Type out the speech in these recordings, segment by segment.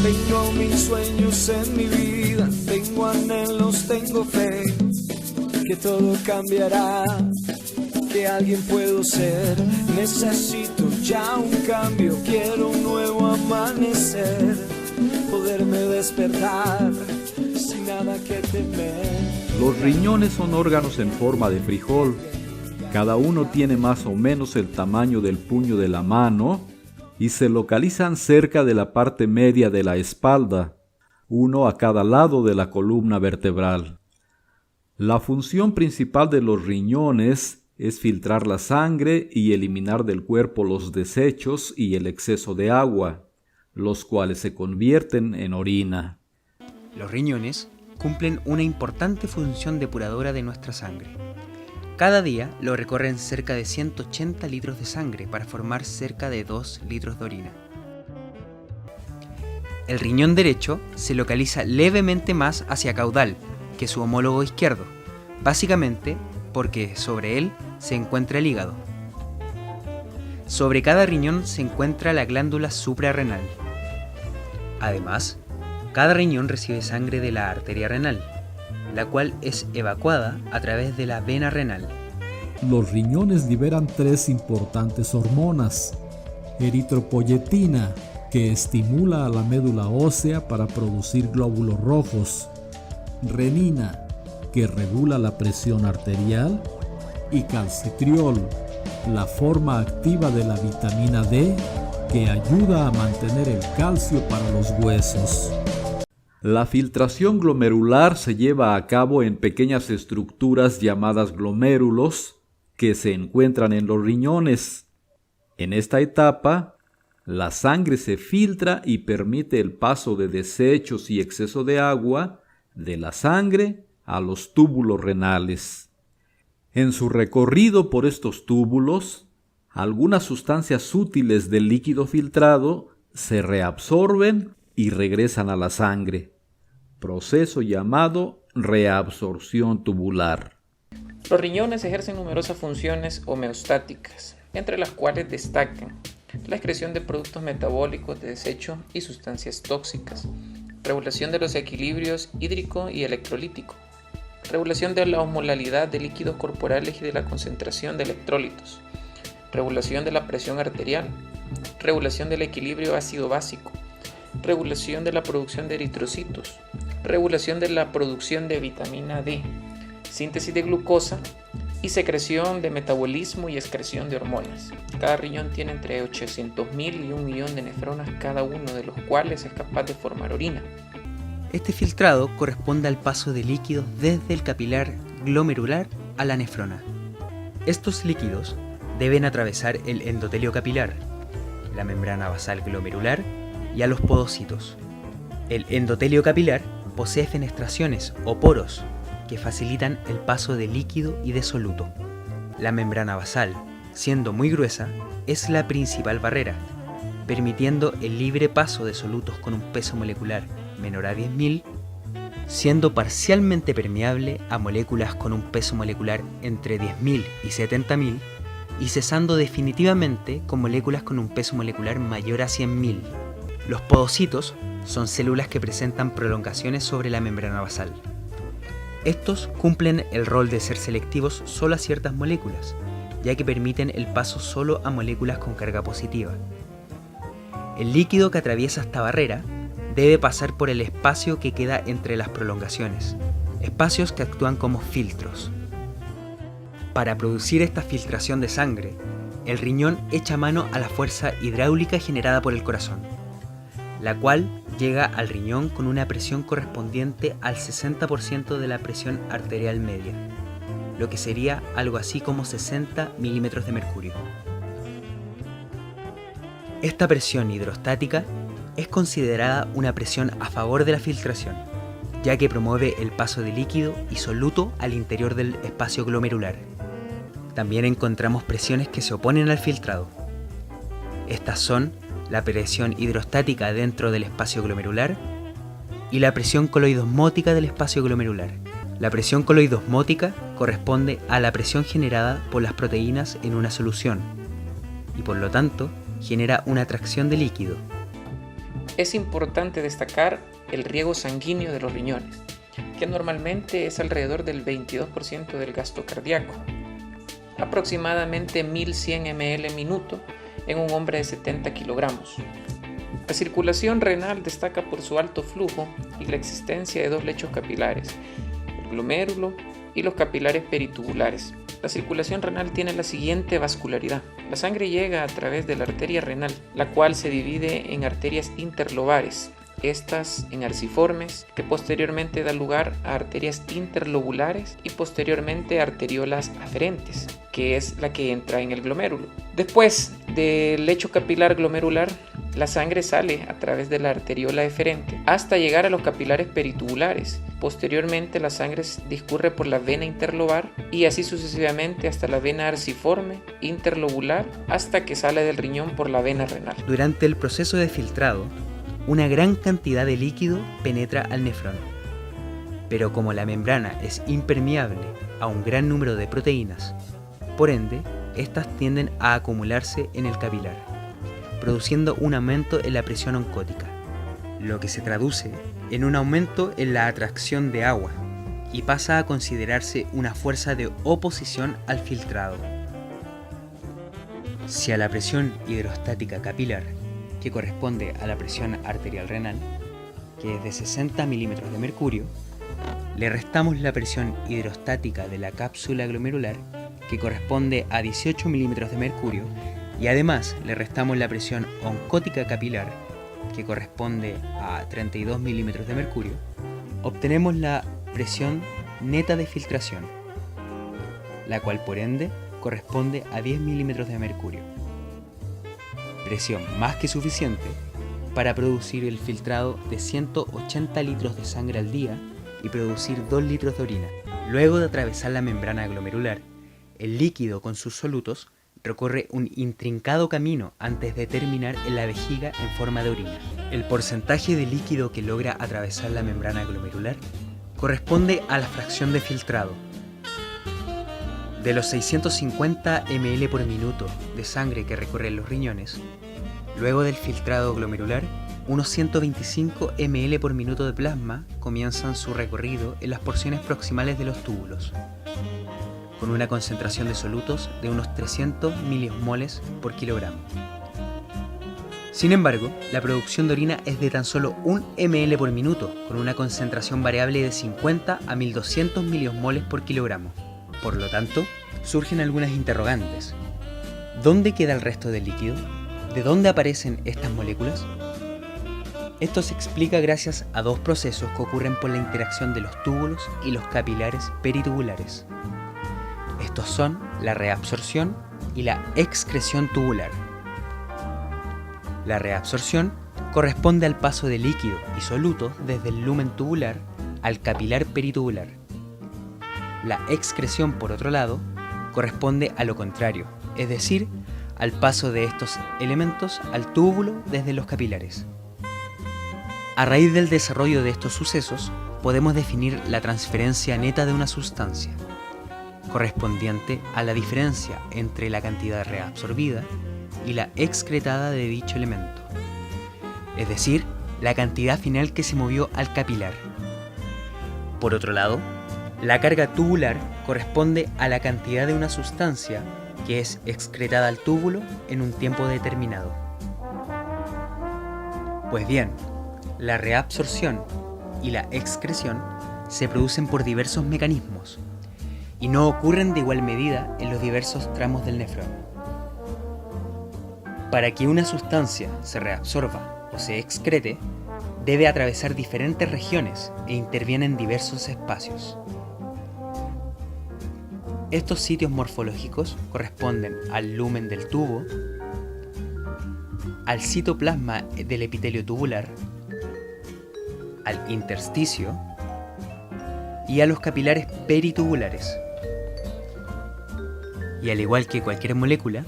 Tengo mil sueños en mi vida, tengo anhelos, tengo fe, que todo cambiará, que alguien puedo ser. Necesito ya un cambio, quiero un nuevo amanecer, poderme despertar sin nada que temer. Los riñones son órganos en forma de frijol. Cada uno tiene más o menos el tamaño del puño de la mano y se localizan cerca de la parte media de la espalda, uno a cada lado de la columna vertebral. La función principal de los riñones es filtrar la sangre y eliminar del cuerpo los desechos y el exceso de agua, los cuales se convierten en orina. Los riñones cumplen una importante función depuradora de nuestra sangre. Cada día lo recorren cerca de 180 litros de sangre para formar cerca de 2 litros de orina. El riñón derecho se localiza levemente más hacia caudal que su homólogo izquierdo, básicamente porque sobre él se encuentra el hígado. Sobre cada riñón se encuentra la glándula suprarrenal. Además, cada riñón recibe sangre de la arteria renal, la cual es evacuada a través de la vena renal. Los riñones liberan 3 importantes hormonas: eritropoyetina, que estimula a la médula ósea para producir glóbulos rojos; renina, que regula la presión arterial; y calcitriol, la forma activa de la vitamina D, que ayuda a mantener el calcio para los huesos. La filtración glomerular se lleva a cabo en pequeñas estructuras llamadas glomérulos que se encuentran en los riñones. En esta etapa, la sangre se filtra y permite el paso de desechos y exceso de agua de la sangre a los túbulos renales. En su recorrido por estos túbulos, algunas sustancias útiles del líquido filtrado se reabsorben y regresan a la sangre, proceso llamado reabsorción tubular. Los riñones ejercen numerosas funciones homeostáticas, entre las cuales destacan la excreción de productos metabólicos de desecho y sustancias tóxicas, regulación de los equilibrios hídrico y electrolítico, regulación de la osmolalidad de líquidos corporales y de la concentración de electrolitos, regulación de la presión arterial, regulación del equilibrio ácido-básico, regulación de la producción de eritrocitos, regulación de la producción de vitamina D, síntesis de glucosa y secreción de metabolismo y excreción de hormonas. Cada riñón tiene entre 800.000 y 1 millón de nefronas cada uno, de los cuales es capaz de formar orina. Este filtrado corresponde al paso de líquidos desde el capilar glomerular a la nefrona. Estos líquidos deben atravesar el endotelio capilar, la membrana basal glomerular y a los podocitos. El endotelio capilar posee fenestraciones o poros que facilitan el paso de líquido y de soluto. La membrana basal, siendo muy gruesa, es la principal barrera, permitiendo el libre paso de solutos con un peso molecular menor a 10.000, siendo parcialmente permeable a moléculas con un peso molecular entre 10.000 y 70.000, y cesando definitivamente con moléculas con un peso molecular mayor a 100.000. Los podocitos son células que presentan prolongaciones sobre la membrana basal. Estos cumplen el rol de ser selectivos solo a ciertas moléculas, ya que permiten el paso solo a moléculas con carga positiva. El líquido que atraviesa esta barrera debe pasar por el espacio que queda entre las prolongaciones, espacios que actúan como filtros. Para producir esta filtración de sangre, el riñón echa mano a la fuerza hidráulica generada por el corazón, la cual llega al riñón con una presión correspondiente al 60% de la presión arterial media, lo que sería algo así como 60 milímetros de mercurio. Esta presión hidrostática es considerada una presión a favor de la filtración, ya que promueve el paso de líquido y soluto al interior del espacio glomerular. También encontramos presiones que se oponen al filtrado. Estas son la presión hidrostática dentro del espacio glomerular y la presión coloidosmótica del espacio glomerular. La presión coloidosmótica corresponde a la presión generada por las proteínas en una solución y por lo tanto genera una atracción de líquido. Es importante destacar el riego sanguíneo de los riñones, que normalmente es alrededor del 22% del gasto cardíaco, aproximadamente 1100 ml minuto en un hombre de 70 kilogramos. La circulación renal destaca por su alto flujo y la existencia de dos lechos capilares, el glomérulo y los capilares peritubulares. La circulación renal tiene la siguiente vascularidad. La sangre llega a través de la arteria renal, la cual se divide en arterias interlobares, estas en arciformes, que posteriormente da lugar a arterias interlobulares y posteriormente arteriolas aferentes, que es la que entra en el glomérulo. Después del lecho capilar glomerular, la sangre sale a través de la arteriola eferente hasta llegar a los capilares peritubulares. Posteriormente la sangre discurre por la vena interlobar y así sucesivamente hasta la vena arciforme, interlobular, hasta que sale del riñón por la vena renal. Durante el proceso de filtrado, una gran cantidad de líquido penetra al nefrón, pero como la membrana es impermeable a un gran número de proteínas, por ende, estas tienden a acumularse en el capilar, produciendo un aumento en la presión oncótica, lo que se traduce en un aumento en la atracción de agua y pasa a considerarse una fuerza de oposición al filtrado. Si a la presión hidrostática capilar, que corresponde a la presión arterial renal, que es de 60 milímetros de mercurio, le restamos la presión hidrostática de la cápsula glomerular, que corresponde a 18 milímetros de mercurio, y además le restamos la presión oncótica capilar, que corresponde a 32 milímetros de mercurio, obtenemos la presión neta de filtración, la cual por ende corresponde a 10 milímetros de mercurio. Presión más que suficiente para producir el filtrado de 180 litros de sangre al día y producir 2 litros de orina. Luego de atravesar la membrana glomerular, el líquido con sus solutos recorre un intrincado camino antes de terminar en la vejiga en forma de orina. El porcentaje de líquido que logra atravesar la membrana glomerular corresponde a la fracción de filtrado. De los 650 ml por minuto de sangre que recorren los riñones, luego del filtrado glomerular, unos 125 ml por minuto de plasma comienzan su recorrido en las porciones proximales de los túbulos, con una concentración de solutos de unos 300 milimoles por kilogramo. Sin embargo, la producción de orina es de tan solo 1 ml por minuto, con una concentración variable de 50 a 1200 milimoles por kilogramo. Por lo tanto, surgen algunas interrogantes. ¿Dónde queda el resto del líquido? ¿De dónde aparecen estas moléculas? Esto se explica gracias a dos procesos que ocurren por la interacción de los túbulos y los capilares peritubulares. Estos son la reabsorción y la excreción tubular. La reabsorción corresponde al paso de líquido y soluto desde el lumen tubular al capilar peritubular. La excreción, por otro lado, corresponde a lo contrario, es decir, al paso de estos elementos al túbulo desde los capilares. A raíz del desarrollo de estos sucesos, podemos definir la transferencia neta de una sustancia, correspondiente a la diferencia entre la cantidad reabsorbida y la excretada de dicho elemento, es decir, la cantidad final que se movió al capilar. Por otro lado, la carga tubular corresponde a la cantidad de una sustancia que es excretada al túbulo en un tiempo determinado. Pues bien, la reabsorción y la excreción se producen por diversos mecanismos y no ocurren de igual medida en los diversos tramos del nefrón. Para que una sustancia se reabsorba o se excrete, debe atravesar diferentes regiones e interviene en diversos espacios. Estos sitios morfológicos corresponden al lumen del tubo, al citoplasma del epitelio tubular, al intersticio y a los capilares peritubulares. Y al igual que cualquier molécula,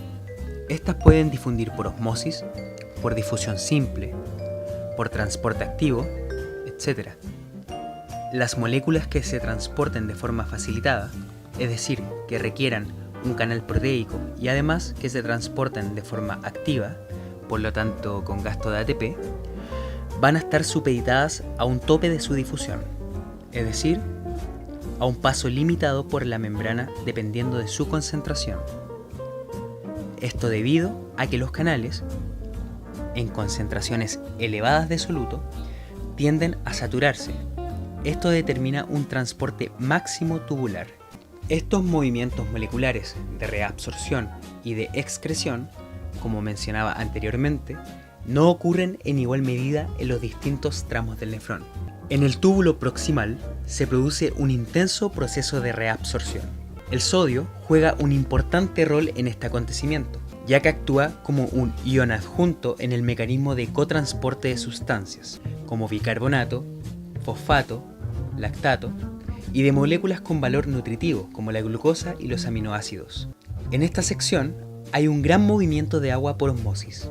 estas pueden difundir por osmosis, por difusión simple, por transporte activo, etc. Las moléculas que se transporten de forma facilitada, es decir, que requieran un canal proteico y además que se transporten de forma activa, por lo tanto con gasto de ATP, van a estar supeditadas a un tope de su difusión, es decir, a un paso limitado por la membrana dependiendo de su concentración. Esto debido a que los canales, en concentraciones elevadas de soluto, tienden a saturarse. Esto determina un transporte máximo tubular. Estos movimientos moleculares de reabsorción y de excreción, como mencionaba anteriormente, no ocurren en igual medida en los distintos tramos del nefrón. En el túbulo proximal se produce un intenso proceso de reabsorción. El sodio juega un importante rol en este acontecimiento, ya que actúa como un ion adjunto en el mecanismo de cotransporte de sustancias, como bicarbonato, fosfato, lactato, y de moléculas con valor nutritivo, como la glucosa y los aminoácidos. En esta sección hay un gran movimiento de agua por osmosis.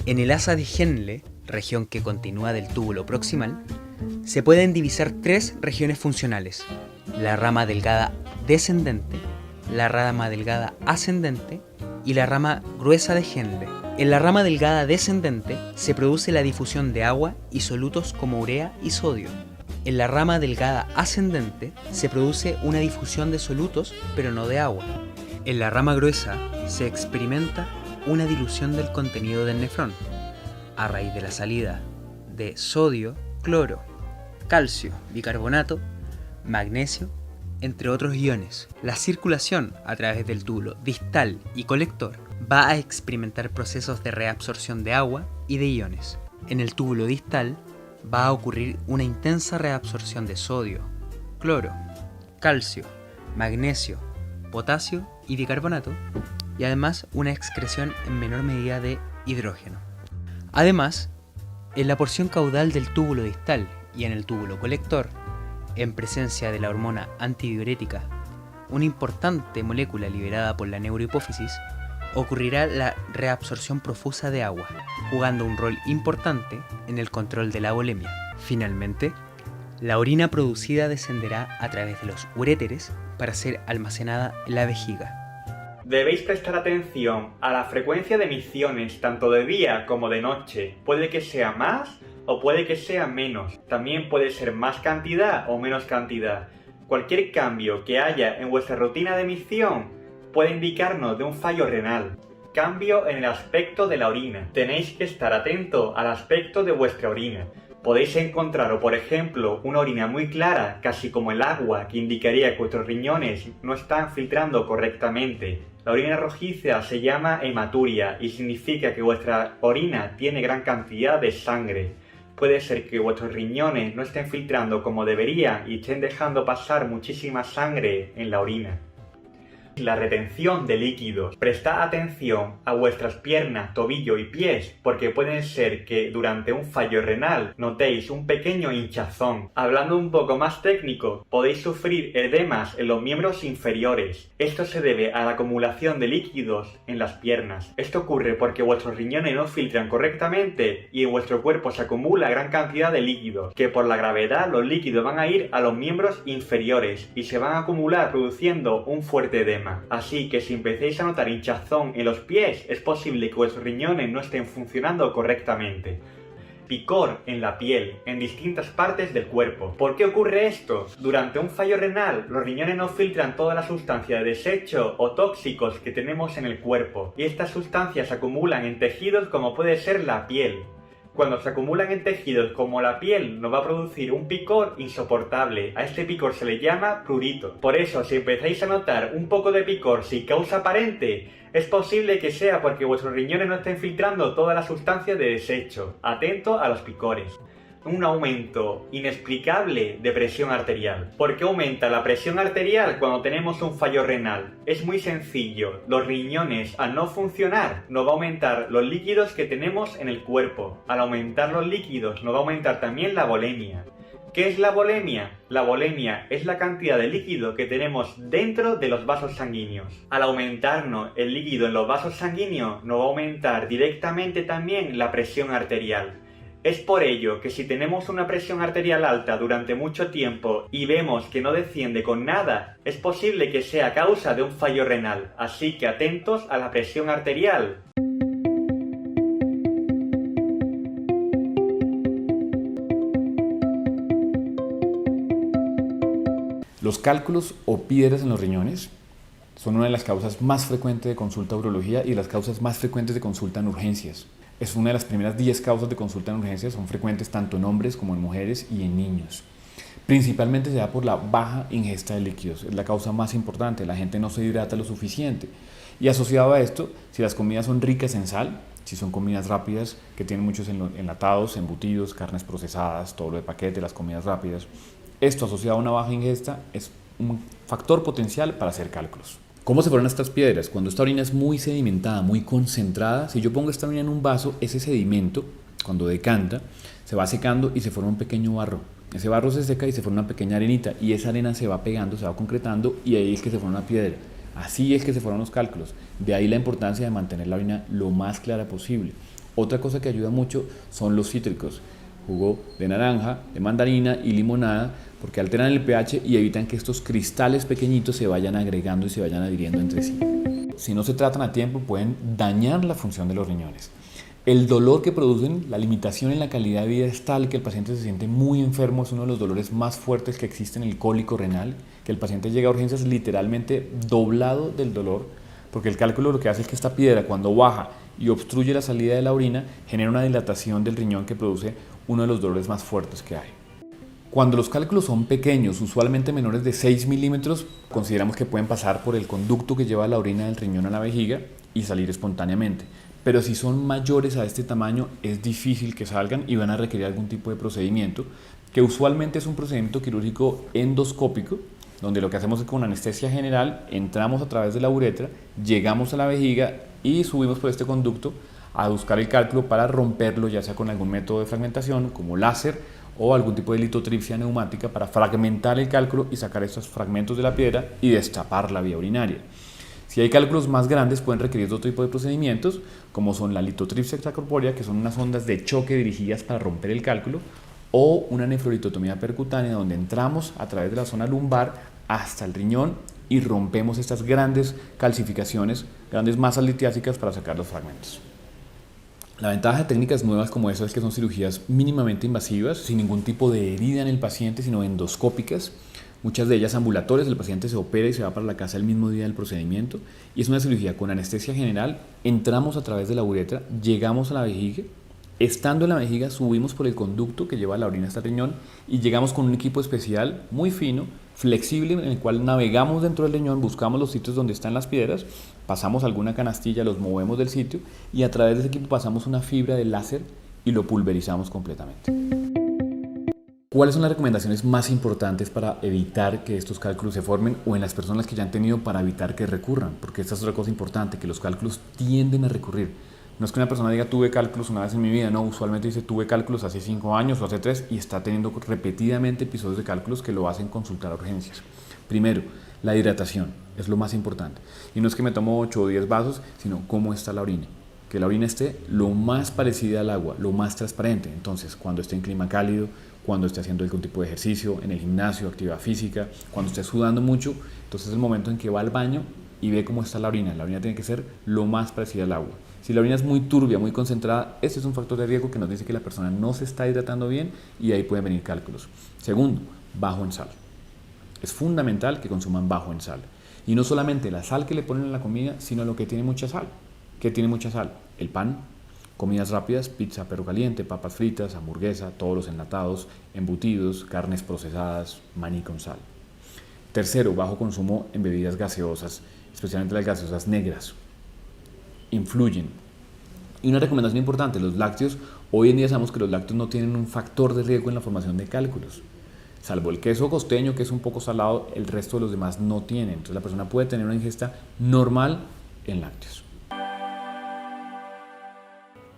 En el asa de Henle, región que continúa del túbulo proximal, se pueden divisar tres regiones funcionales: la rama delgada descendente, la rama delgada ascendente y la rama gruesa de Henle. En la rama delgada descendente se produce la difusión de agua y solutos como urea y sodio. En la rama delgada ascendente se produce una difusión de solutos, pero no de agua. En la rama gruesa se experimenta una dilución del contenido del nefrón, a raíz de la salida de sodio, cloro, calcio, bicarbonato, magnesio, entre otros iones. La circulación a través del túbulo distal y colector va a experimentar procesos de reabsorción de agua y de iones. En el túbulo distal va a ocurrir una intensa reabsorción de sodio, cloro, calcio, magnesio, potasio y bicarbonato, y además una excreción en menor medida de hidrógeno. Además, en la porción caudal del túbulo distal y en el túbulo colector, en presencia de la hormona antidiurética, una importante molécula liberada por la neurohipófisis, ocurrirá la reabsorción profusa de agua, jugando un rol importante en el control de la volemia. Finalmente, la orina producida descenderá a través de los uréteres para ser almacenada en la vejiga. Debéis prestar atención a la frecuencia de emisiones tanto de día como de noche. Puede que sea más o puede que sea menos. También puede ser más cantidad o menos cantidad. Cualquier cambio que haya en vuestra rutina de emisión puede indicarnos de un fallo renal. Cambio en el aspecto de la orina. Tenéis que estar atento al aspecto de vuestra orina. Podéis encontrar, por ejemplo, una orina muy clara, casi como el agua, que indicaría que vuestros riñones no están filtrando correctamente. La orina rojiza se llama hematuria y significa que vuestra orina tiene gran cantidad de sangre. Puede ser que vuestros riñones no estén filtrando como deberían y estén dejando pasar muchísima sangre en la orina. La retención de líquidos. Prestad atención a vuestras piernas, tobillo y pies, porque pueden ser que durante un fallo renal notéis un pequeño hinchazón. Hablando un poco más técnico, podéis sufrir edemas en los miembros inferiores. Esto se debe a la acumulación de líquidos en las piernas. Esto ocurre porque vuestros riñones no filtran correctamente y en vuestro cuerpo se acumula gran cantidad de líquidos, que por la gravedad los líquidos van a ir a los miembros inferiores y se van a acumular produciendo un fuerte edema. Así que si empecéis a notar hinchazón en los pies, es posible que vuestros riñones no estén funcionando correctamente. Picor en la piel, en distintas partes del cuerpo. ¿Por qué ocurre esto? Durante un fallo renal, los riñones no filtran toda la sustancia de desecho o tóxicos que tenemos en el cuerpo, y estas sustancias se acumulan en tejidos como puede ser la piel. Cuando se acumulan en tejidos como la piel, nos va a producir un picor insoportable. A este picor se le llama prurito. Por eso, si empezáis a notar un poco de picor sin causa aparente, es posible que sea porque vuestros riñones no estén filtrando toda la sustancia de desecho. Atento a los picores. Un aumento inexplicable de presión arterial. ¿Por qué aumenta la presión arterial cuando tenemos un fallo renal? Es muy sencillo. Los riñones, al no funcionar, nos va a aumentar los líquidos que tenemos en el cuerpo. Al aumentar los líquidos, nos va a aumentar también la volemia. ¿Qué es la volemia? La volemia es la cantidad de líquido que tenemos dentro de los vasos sanguíneos. Al aumentarnos el líquido en los vasos sanguíneos, nos va a aumentar directamente también la presión arterial. Es por ello que si tenemos una presión arterial alta durante mucho tiempo y vemos que no desciende con nada, es posible que sea causa de un fallo renal, así que atentos a la presión arterial. Los cálculos o piedras en los riñones son una de las causas más frecuentes de consulta a urología y las causas más frecuentes de consulta en urgencias. Es una de las primeras 10 causas de consulta en urgencias, son frecuentes tanto en hombres como en mujeres y en niños. Principalmente se da por la baja ingesta de líquidos, es la causa más importante, la gente no se hidrata lo suficiente. Y asociado a esto, si las comidas son ricas en sal, si son comidas rápidas que tienen muchos enlatados, embutidos, carnes procesadas, todo lo de paquete, las comidas rápidas, esto asociado a una baja ingesta es un factor potencial para hacer cálculos. ¿Cómo se forman estas piedras? Cuando esta orina es muy sedimentada, muy concentrada, si yo pongo esta orina en un vaso, ese sedimento, cuando decanta, se va secando y se forma un pequeño barro. Ese barro se seca y se forma una pequeña arenita y esa arena se va pegando, se va concretando y ahí es que se forma una piedra. Así es que se forman los cálculos. De ahí la importancia de mantener la orina lo más clara posible. Otra cosa que ayuda mucho son los cítricos. Jugo de naranja, de mandarina y limonada, porque alteran el pH y evitan que estos cristales pequeñitos se vayan agregando y se vayan adhiriendo entre sí. Si no se tratan a tiempo, pueden dañar la función de los riñones. El dolor que producen, la limitación en la calidad de vida es tal que el paciente se siente muy enfermo, es uno de los dolores más fuertes que existen, el cólico renal, que el paciente llega a urgencias literalmente doblado del dolor, porque el cálculo lo que hace es que esta piedra, cuando baja y obstruye la salida de la orina, genera una dilatación del riñón que produce uno de los dolores más fuertes que hay. Cuando los cálculos son pequeños, usualmente menores de 6 milímetros, consideramos que pueden pasar por el conducto que lleva la orina del riñón a la vejiga y salir espontáneamente. Pero si son mayores a este tamaño, es difícil que salgan y van a requerir algún tipo de procedimiento, que usualmente es un procedimiento quirúrgico endoscópico, donde lo que hacemos es con anestesia general, entramos a través de la uretra, llegamos a la vejiga y subimos por este conducto a buscar el cálculo para romperlo, ya sea con algún método de fragmentación como láser o algún tipo de litotripsia neumática para fragmentar el cálculo y sacar estos fragmentos de la piedra y destapar la vía urinaria. Si hay cálculos más grandes pueden requerir otro tipo de procedimientos como son la litotripsia extracorpórea, que son unas ondas de choque dirigidas para romper el cálculo, o una nefrolitotomía percutánea donde entramos a través de la zona lumbar hasta el riñón y rompemos estas grandes calcificaciones, grandes masas litiásicas para sacar los fragmentos. La ventaja de técnicas nuevas como esa es que son cirugías mínimamente invasivas, sin ningún tipo de herida en el paciente, sino endoscópicas. Muchas de ellas ambulatorias, el paciente se opera y se va para la casa el mismo día del procedimiento. Y es una cirugía con anestesia general, entramos a través de la uretra, llegamos a la vejiga, estando en la vejiga subimos por el conducto que lleva la orina hasta el riñón y llegamos con un equipo especial muy fino, flexible, en el cual navegamos dentro del riñón, buscamos los sitios donde están las piedras, pasamos alguna canastilla, los movemos del sitio y a través de ese equipo pasamos una fibra de láser y lo pulverizamos completamente. ¿Cuáles son las recomendaciones más importantes para evitar que estos cálculos se formen o en las personas que ya han tenido para evitar que recurran? Porque esta es otra cosa importante, que los cálculos tienden a recurrir. No es que una persona diga tuve cálculos una vez en mi vida, no, usualmente dice tuve cálculos hace 5 años o hace 3 y está teniendo repetidamente episodios de cálculos que lo hacen consultar a urgencias. Primero, la hidratación es lo más importante. Y no es que me tomo 8 o 10 vasos, sino cómo está la orina. Que la orina esté lo más parecida al agua, lo más transparente. Entonces, cuando esté en clima cálido, cuando esté haciendo algún tipo de ejercicio, en el gimnasio, actividad física, cuando esté sudando mucho, entonces es el momento en que va al baño y ve cómo está la orina. La orina tiene que ser lo más parecida al agua. Si la orina es muy turbia, muy concentrada, este es un factor de riesgo que nos dice que la persona no se está hidratando bien y ahí pueden venir cálculos. Segundo, bajo en sal. Es fundamental que consuman bajo en sal. Y no solamente la sal que le ponen a la comida, sino lo que tiene mucha sal. ¿Qué tiene mucha sal? El pan, comidas rápidas, pizza, perro caliente, papas fritas, hamburguesa, todos los enlatados, embutidos, carnes procesadas, maní con sal. Tercero, bajo consumo en bebidas gaseosas, especialmente las gaseosas negras. Influyen. Y una recomendación importante, los lácteos, hoy en día sabemos que los lácteos no tienen un factor de riesgo en la formación de cálculos. Salvo el queso costeño, que es un poco salado, el resto de los demás no tienen. Entonces la persona puede tener una ingesta normal en lácteos.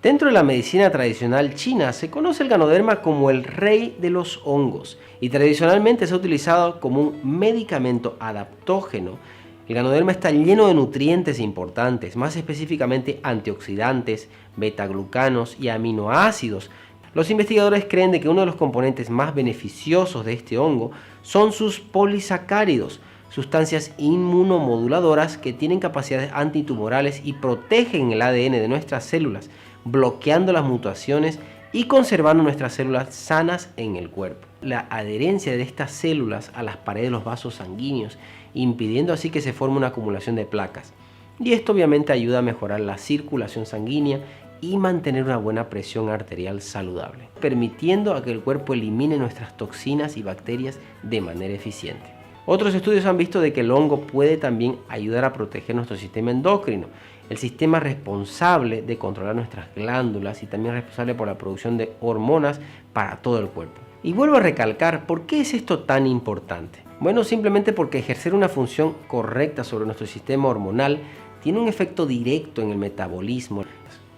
Dentro de la medicina tradicional china se conoce el Ganoderma como el rey de los hongos y tradicionalmente se ha utilizado como un medicamento adaptógeno. El Ganoderma está lleno de nutrientes importantes, más específicamente antioxidantes, betaglucanos y aminoácidos. Los investigadores creen de que uno de los componentes más beneficiosos de este hongo son sus polisacáridos, sustancias inmunomoduladoras que tienen capacidades antitumorales y protegen el ADN de nuestras células, bloqueando las mutaciones y conservando nuestras células sanas en el cuerpo. La adherencia de estas células a las paredes de los vasos sanguíneos, impidiendo así que se forme una acumulación de placas. Y esto obviamente ayuda a mejorar la circulación sanguínea y mantener una buena presión arterial saludable, permitiendo a que el cuerpo elimine nuestras toxinas y bacterias de manera eficiente. Otros estudios han visto de que el hongo puede también ayudar a proteger nuestro sistema endocrino, el sistema responsable de controlar nuestras glándulas y también responsable por la producción de hormonas para todo el cuerpo. Y vuelvo a recalcar, ¿por qué es esto tan importante? Bueno, simplemente porque ejercer una función correcta sobre nuestro sistema hormonal tiene un efecto directo en el metabolismo.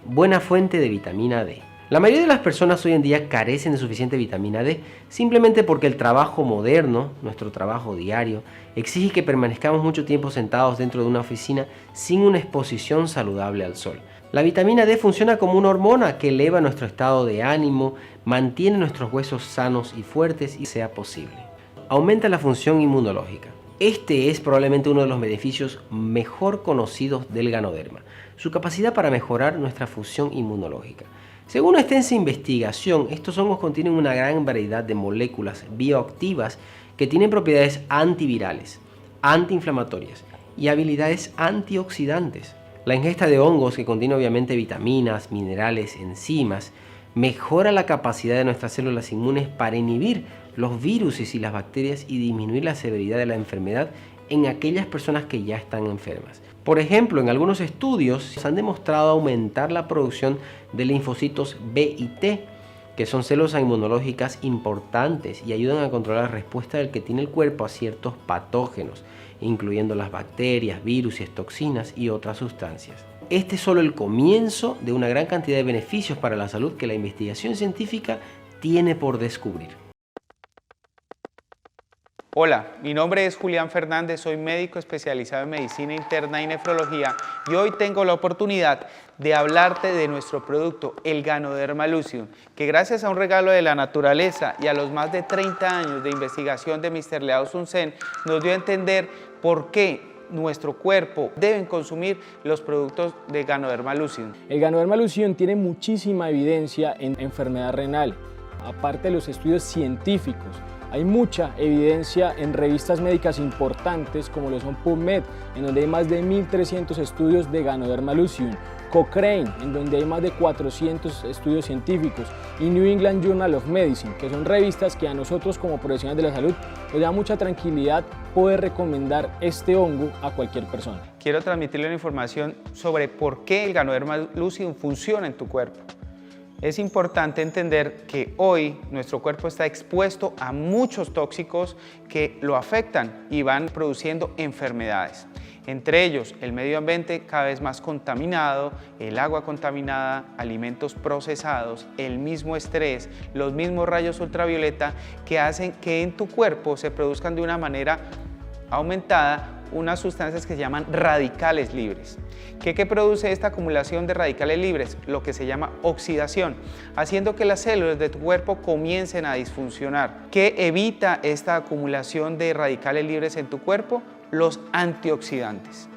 Buena fuente de vitamina D. La mayoría de las personas hoy en día carecen de suficiente vitamina D simplemente porque el trabajo moderno, nuestro trabajo diario, exige que permanezcamos mucho tiempo sentados dentro de una oficina sin una exposición saludable al sol. La vitamina D funciona como una hormona que eleva nuestro estado de ánimo, mantiene nuestros huesos sanos y fuertes y sea posible. Aumenta la función inmunológica. Este es probablemente uno de los beneficios mejor conocidos del Ganoderma, su capacidad para mejorar nuestra función inmunológica. Según una extensa investigación, estos hongos contienen una gran variedad de moléculas bioactivas que tienen propiedades antivirales, antiinflamatorias y habilidades antioxidantes. La ingesta de hongos, que contiene obviamente vitaminas, minerales, enzimas, mejora la capacidad de nuestras células inmunes para inhibir los virus y las bacterias y disminuir la severidad de la enfermedad en aquellas personas que ya están enfermas. Por ejemplo, en algunos estudios se han demostrado aumentar la producción de linfocitos B y T, que son células inmunológicas importantes y ayudan a controlar la respuesta del que tiene el cuerpo a ciertos patógenos, incluyendo las bacterias, virus, toxinas y otras sustancias. Este es solo el comienzo de una gran cantidad de beneficios para la salud que la investigación científica tiene por descubrir. Hola, mi nombre es Julián Fernández, soy médico especializado en medicina interna y nefrología y hoy tengo la oportunidad de hablarte de nuestro producto, el Ganoderma Lucidum, que gracias a un regalo de la naturaleza y a los más de 30 años de investigación de Mr. Leao Sun Sen nos dio a entender por qué nuestro cuerpo deben consumir los productos de Ganoderma Lucidum. El Ganoderma Lucidum tiene muchísima evidencia en enfermedad renal, aparte de los estudios científicos. Hay mucha evidencia en revistas médicas importantes como lo son PubMed, en donde hay más de 1.300 estudios de Ganoderma Lucidum, Cochrane, en donde hay más de 400 estudios científicos, y New England Journal of Medicine, que son revistas que a nosotros como profesionales de la salud nos da mucha tranquilidad poder recomendar este hongo a cualquier persona. Quiero transmitirle una información sobre por qué el Ganoderma Lucidum funciona en tu cuerpo. Es importante entender que hoy nuestro cuerpo está expuesto a muchos tóxicos que lo afectan y van produciendo enfermedades. Entre ellos, el medio ambiente cada vez más contaminado, el agua contaminada, alimentos procesados, el mismo estrés, los mismos rayos ultravioleta que hacen que en tu cuerpo se produzcan de una manera aumentada unas sustancias que se llaman radicales libres. ¿Qué produce esta acumulación de radicales libres? Lo que se llama oxidación, haciendo que las células de tu cuerpo comiencen a disfuncionar. ¿Qué evita esta acumulación de radicales libres en tu cuerpo? Los antioxidantes,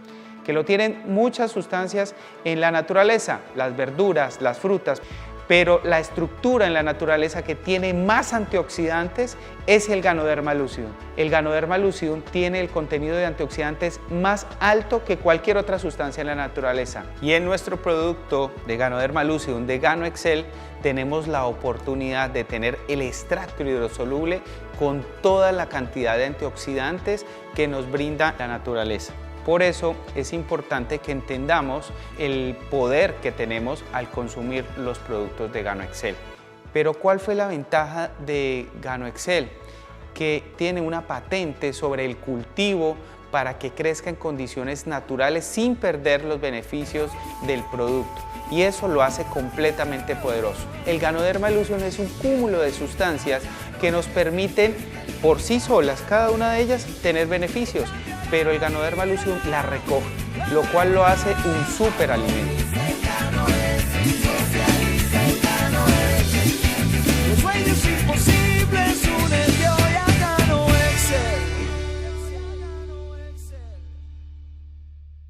que lo tienen muchas sustancias en la naturaleza, las verduras, las frutas, pero la estructura en la naturaleza que tiene más antioxidantes es el Ganoderma Lucidum. El Ganoderma Lucidum tiene el contenido de antioxidantes más alto que cualquier otra sustancia en la naturaleza. Y en nuestro producto de Ganoderma Lucidum de GanoExcel tenemos la oportunidad de tener el extracto hidrosoluble con toda la cantidad de antioxidantes que nos brinda la naturaleza. Por eso es importante que entendamos el poder que tenemos al consumir los productos de GanoExcel. Pero ¿cuál fue la ventaja de GanoExcel? Que tiene una patente sobre el cultivo para que crezca en condiciones naturales sin perder los beneficios del producto. Y eso lo hace completamente poderoso. El Ganoderma Lucidum es un cúmulo de sustancias que nos permiten por sí solas, cada una de ellas, tener beneficios. Pero el Ganoderma Lucidum la recoge, lo cual lo hace un superalimento.